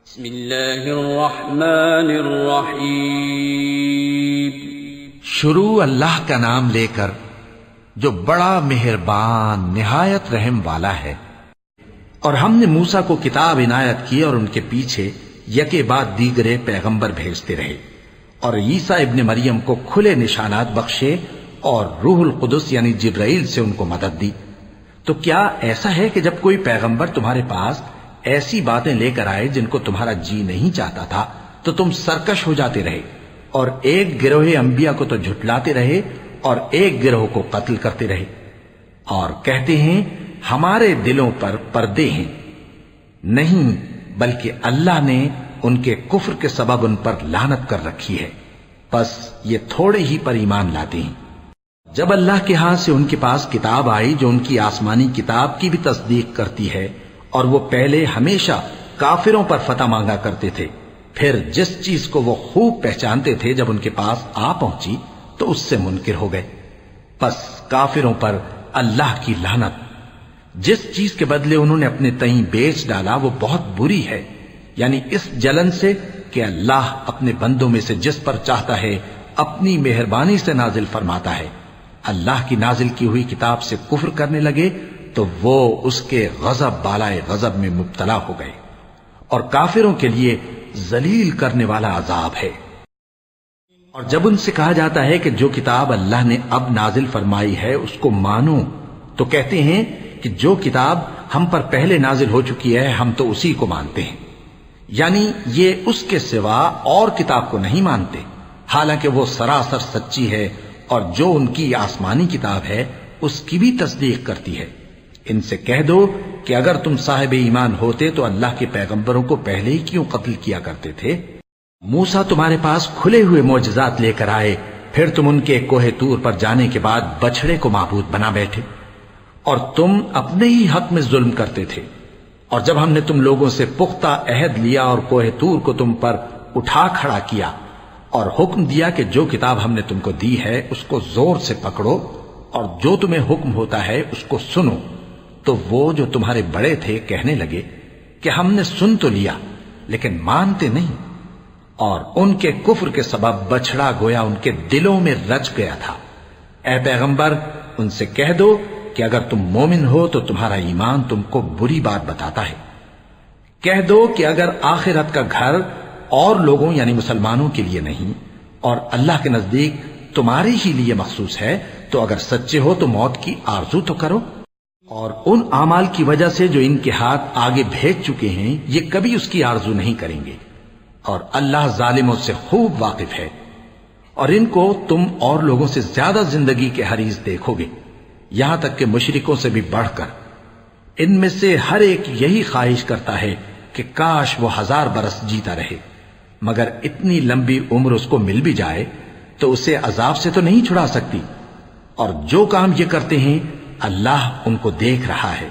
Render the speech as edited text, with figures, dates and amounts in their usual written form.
بسم اللہ الرحمن الرحیم۔ شروع اللہ کا نام لے کر جو بڑا مہربان نہایت رحم والا ہے۔ اور ہم نے موسیٰ کو کتاب عنایت کی اور ان کے پیچھے یکے بعد دیگرے پیغمبر بھیجتے رہے، اور عیسیٰ ابن مریم کو کھلے نشانات بخشے اور روح القدس یعنی جبرائیل سے ان کو مدد دی۔ تو کیا ایسا ہے کہ جب کوئی پیغمبر تمہارے پاس ایسی باتیں لے کر آئے جن کو تمہارا جی نہیں چاہتا تھا تو تم سرکش ہو جاتے رہے، اور ایک گروہ انبیاء کو تو جھٹلاتے رہے اور ایک گروہ کو قتل کرتے رہے، اور کہتے ہیں ہمارے دلوں پر پردے ہیں؟ نہیں، بلکہ اللہ نے ان کے کفر کے سبب ان پر لعنت کر رکھی ہے، پس یہ تھوڑے ہی پر ایمان لاتے ہیں۔ جب اللہ کے ہاں سے ان کے پاس کتاب آئی جو ان کی آسمانی کتاب کی بھی تصدیق کرتی ہے، اور وہ پہلے ہمیشہ کافروں پر فتح مانگا کرتے تھے، پھر جس چیز کو وہ خوب پہچانتے تھے جب ان کے پاس آ پہنچی تو اس سے منکر ہو گئے، پس کافروں پر اللہ کی لعنت۔ جس چیز کے بدلے انہوں نے اپنے تئیں بیچ ڈالا وہ بہت بری ہے، یعنی اس جلن سے کہ اللہ اپنے بندوں میں سے جس پر چاہتا ہے اپنی مہربانی سے نازل فرماتا ہے۔ اللہ کی نازل کی ہوئی کتاب سے کفر کرنے لگے تو وہ اس کے غضب بالائے غضب میں مبتلا ہو گئے، اور کافروں کے لیے ذلیل کرنے والا عذاب ہے۔ اور جب ان سے کہا جاتا ہے کہ جو کتاب اللہ نے اب نازل فرمائی ہے اس کو مانو، تو کہتے ہیں کہ جو کتاب ہم پر پہلے نازل ہو چکی ہے ہم تو اسی کو مانتے ہیں، یعنی یہ اس کے سوا اور کتاب کو نہیں مانتے، حالانکہ وہ سراسر سچی ہے، اور جو ان کی آسمانی کتاب ہے اس کی بھی تصدیق کرتی ہے۔ ان سے کہہ دو کہ اگر تم صاحب ایمان ہوتے تو اللہ کے پیغمبروں کو پہلے ہی کیوں قتل کیا کرتے تھے؟ موسیٰ تمہارے پاس کھلے ہوئے معجزات لے کر آئے، پھر تم ان کے کوہ طور پر جانے کے بعد بچھڑے کو معبود بنا بیٹھے، اور تم اپنے ہی حق میں ظلم کرتے تھے۔ اور جب ہم نے تم لوگوں سے پختہ عہد لیا اور کوہ طور کو تم پر اٹھا کھڑا کیا اور حکم دیا کہ جو کتاب ہم نے تم کو دی ہے اس کو زور سے پکڑو اور جو تمہیں حکم ہوتا ہے اس کو سنو، تو وہ جو تمہارے بڑے تھے کہنے لگے کہ ہم نے سن تو لیا لیکن مانتے نہیں، اور ان کے کفر کے سبب بچھڑا گویا ان کے دلوں میں رچ گیا تھا۔ اے پیغمبر ان سے کہہ دو کہ اگر تم مومن ہو تو تمہارا ایمان تم کو بری بات بتاتا ہے۔ کہہ دو کہ اگر آخرت کا گھر اور لوگوں یعنی مسلمانوں کے لیے نہیں اور اللہ کے نزدیک تمہارے ہی لیے مخصوص ہے تو اگر سچے ہو تو موت کی آرزو تو کرو، اور ان اعمال کی وجہ سے جو ان کے ہاتھ آگے بھیج چکے ہیں یہ کبھی اس کی آرزو نہیں کریں گے، اور اللہ ظالموں سے خوب واقف ہے۔ اور ان کو تم اور لوگوں سے زیادہ زندگی کے حریص دیکھو گے، یہاں تک کہ مشرکوں سے بھی بڑھ کر۔ ان میں سے ہر ایک یہی خواہش کرتا ہے کہ کاش وہ 1000 برس جیتا رہے، مگر اتنی لمبی عمر اس کو مل بھی جائے تو اسے عذاب سے تو نہیں چھڑا سکتی، اور جو کام یہ کرتے ہیں اللہ ان کو دیکھ رہا ہے۔